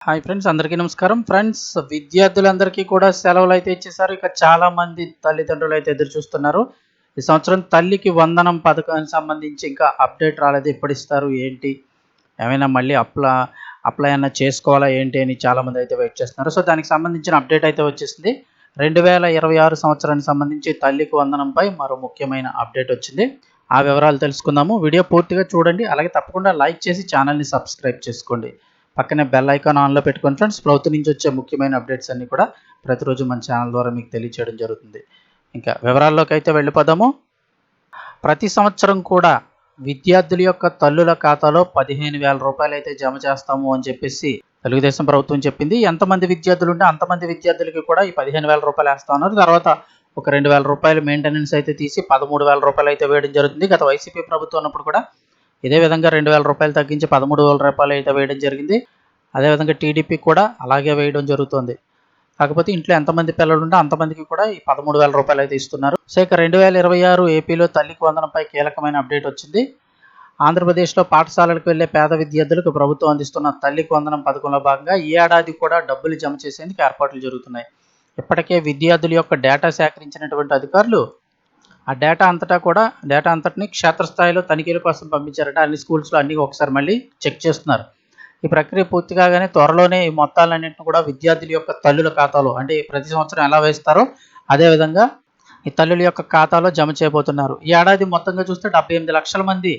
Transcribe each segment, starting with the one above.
Hi friends, అందరికీ నమస్కారం. Friends, విద్యార్థులందరికీ కూడా సెలవులు అయితే ఇచ్చేసారు. ఇక చాలా మంది తల్లిదండ్రులు అయితే ఎదురు చూస్తున్నారు. ఈ సంవత్సరం తల్లికి వందనం పథకానికి సంబంధించి ఇంకా అప్డేట్ రాలేదు. ఎప్పుడు ఇస్తారు ఏంటి, ఏమైనా మళ్ళీ అప్లై అన్న చేసుకోవాలా ఏంటి అని చాలామంది అయితే వెయిట్ చేస్తున్నారు. సో దానికి సంబంధించిన అప్డేట్ అయితే వచ్చేసింది. 2026 సంవత్సరానికి సంబంధించి తల్లికి వందనంపై మరో ముఖ్యమైన అప్డేట్ వచ్చింది. ఆ వివరాలు తెలుసుకుందాము. వీడియో పూర్తిగా చూడండి. అలాగే తప్పకుండా లైక్ చేసి ఛానల్ని సబ్స్క్రైబ్ చేసుకోండి. పక్కనే బెల్ ఐకాన్ ఆన్లో పెట్టుకోండి ఫ్రెండ్స్. ప్రభుత్వం నుంచి వచ్చే ముఖ్యమైన అప్డేట్స్ అన్నీ కూడా ప్రతిరోజు మన ఛానల్ ద్వారా మీకు తెలియచేయడం జరుగుతుంది. ఇంకా వివరాల్లోకి అయితే వెళ్ళిపోదాము. ప్రతి సంవత్సరం కూడా విద్యార్థుల యొక్క తల్లుల ఖాతాలో 15,000 రూపాయలు అయితే జమ చేస్తాము అని చెప్పేసి తెలుగుదేశం ప్రభుత్వం చెప్పింది. ఎంతమంది విద్యార్థులు ఉంటే అంతమంది విద్యార్థులకి కూడా ఈ 15,000 రూపాయలు వేస్తా ఉన్నారు. తర్వాత ఒక 2,000 రూపాయలు మెయింటెనెన్స్ అయితే తీసి 13,000 రూపాయలు అయితే వేయడం జరుగుతుంది. గత వైసీపీ ప్రభుత్వం ఉన్నప్పుడు కూడా ఇదే విధంగా 2,000 రూపాయలు తగ్గించి 13,000 రూపాయలు అయితే వేయడం జరిగింది. అదేవిధంగా టీడీపీ కూడా అలాగే వేయడం జరుగుతుంది. కాకపోతే ఇంట్లో ఎంతమంది పిల్లలు ఉంటే అంతమందికి కూడా ఈ 13,000 రూపాయలు అయితే ఇస్తున్నారు. సో ఇక 2026 ఏపీలో తల్లికి వందనంపై కీలకమైన అప్డేట్ వచ్చింది. ఆంధ్రప్రదేశ్లో పాఠశాలలకు వెళ్లే పేద విద్యార్థులకు ప్రభుత్వం అందిస్తున్న తల్లికి వందనం పథకంలో భాగంగా ఈ ఏడాది కూడా డబ్బులు జమ చేసేందుకు ఏర్పాట్లు జరుగుతున్నాయి. ఇప్పటికే విద్యార్థుల యొక్క డేటా సేకరించినటువంటి అధికారులు ఆ డేటా అంతటిని క్షేత్రస్థాయిలో తనిఖీల కోసం పంపించారట. అన్ని స్కూల్స్లో అన్ని ఒకసారి మళ్ళీ చెక్ చేస్తున్నారు. ఈ ప్రక్రియ పూర్తి కాగానే త్వరలోనే ఈ మొత్తాలన్నింటిని కూడా విద్యార్థుల యొక్క తల్లుల ఖాతాలో, అంటే ప్రతి సంవత్సరం ఎలా వేస్తారో అదేవిధంగా ఈ తల్లుల యొక్క ఖాతాలో జమ చేయబోతున్నారు. ఈ ఏడాది మొత్తంగా చూస్తే 78 లక్షల మంది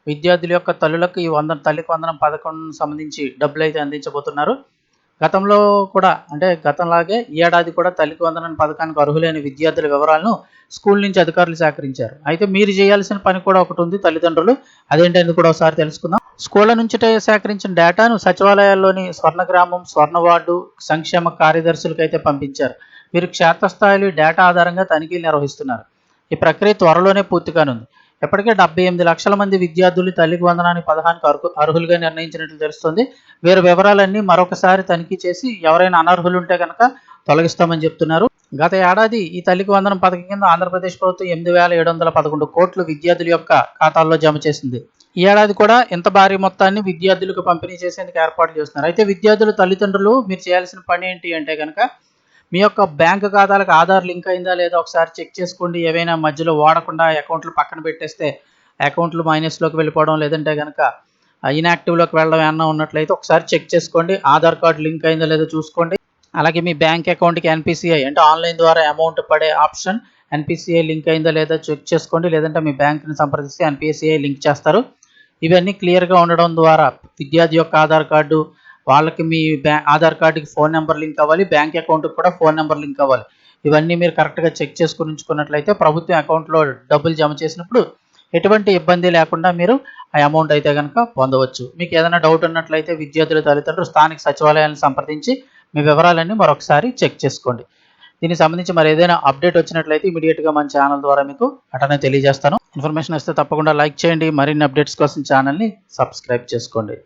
విద్యార్థుల యొక్క తల్లులకు ఈ తల్లికి వందనం పథకం సంబంధించి డబ్బులు అయితే అందించబోతున్నారు. గతంలో కూడా అంటే గతంలాగే ఈ ఏడాది కూడా తల్లికి వందనం పథకానికి అర్హులైన విద్యార్థుల వివరాలను స్కూల్ నుంచి అధికారులు సేకరించారు. అయితే మీరు చేయాల్సిన పని కూడా ఒకటి ఉంది తల్లిదండ్రులు. అదేంటనేది కూడా ఒకసారి తెలుసుకుందాం. స్కూళ్ల నుంచి సేకరించిన డేటాను సచివాలయాల్లోని స్వర్ణగ్రామం, స్వర్ణ వార్డు సంక్షేమ కార్యదర్శులకు అయితే పంపించారు. వీరు క్షేత్రస్థాయిలో డేటా ఆధారంగా తనిఖీలు నిర్వహిస్తున్నారు. ఈ ప్రక్రియ త్వరలోనే పూర్తి కానుంది. ఇప్పటికే 78 లక్షల మంది విద్యార్థులు తల్లికి వందనానికి పథకానికి అర్హులుగా నిర్ణయించినట్లు తెలుస్తుంది. వీరి వివరాలన్నీ మరొకసారి తనిఖీ చేసి ఎవరైనా అనర్హులు ఉంటే కనుక తొలగిస్తామని చెప్తున్నారు. గత ఏడాది ఈ తల్లికి వందనం పథకం కింద ఆంధ్రప్రదేశ్ ప్రభుత్వం 8,711 కోట్లు విద్యార్థుల యొక్క ఖాతాల్లో జమ చేసింది. ఈ ఏడాది కూడా ఇంత భారీ మొత్తాన్ని విద్యార్థులకు పంపిణీ చేసేందుకు ఏర్పాట్లు చేస్తున్నారు. అయితే విద్యార్థుల తల్లిదండ్రులు మీరు చేయాల్సిన పని ఏంటి అంటే కనుక మీ యొక్క బ్యాంకు ఖాతాలకు ఆధార్ లింక్ అయిందా లేదా ఒకసారి చెక్ చేసుకోండి. ఏవైనా మధ్యలో వాడకుండా అకౌంట్లు పక్కన పెట్టేస్తే అకౌంట్లు మైనస్లోకి వెళ్ళిపోవడం, లేదంటే కనుక ఇన్యాక్టివ్లోకి వెళ్ళడం ఏమన్నా ఉన్నట్లయితే ఒకసారి చెక్ చేసుకోండి. ఆధార్ కార్డు లింక్ అయిందా లేదో చూసుకోండి. అలాగే మీ బ్యాంక్ అకౌంట్కి ఎన్పిసిఐ అంటే ఆన్లైన్ ద్వారా అమౌంట్ పడే ఆప్షన్ ఎన్పిసిఐ లింక్ అయిందా లేదా చెక్ చేసుకోండి. లేదంటే మీ బ్యాంక్ని సంప్రదిస్తే ఎన్పిసిఐ లింక్ చేస్తారు. ఇవన్నీ క్లియర్గా ఉండడం ద్వారా విద్యార్థి యొక్క ఆధార్ కార్డు, వాళ్ళకి మీ ఆధార్ కార్డుకి ఫోన్ నెంబర్ లింక్ అవ్వాలి, బ్యాంక్ అకౌంట్కి కూడా ఫోన్ నెంబర్ లింక్ అవ్వాలి. ఇవన్నీ మీరు కరెక్ట్గా చెక్ చేసుకుని ఉంచుకున్నట్లయితే ప్రభుత్వం అకౌంట్లో డబ్బులు జమ చేసినప్పుడు ఎటువంటి ఇబ్బంది లేకుండా మీరు ఆ అమౌంట్ అయితే కనుక పొందవచ్చు. మీకు ఏదైనా డౌట్ ఉన్నట్లయితే విద్యార్థుల తల్లిదండ్రులు స్థానిక సచివాలయాలను సంప్రదించి మీ వివరాలన్నీ మరొకసారి చెక్ చేసుకోండి. దీనికి సంబంధించి మరి ఏదైనా అప్డేట్ వచ్చినట్లయితే ఇమీడియట్గా మన ఛానల్ ద్వారా మీకు వెంటనే తెలియజేస్తాను. ఇన్ఫర్మేషన్ వస్తే తప్పకుండా లైక్ చేయండి. మరిన్ని అప్డేట్స్ కోసం ఛానల్ని సబ్స్క్రైబ్ చేసుకోండి.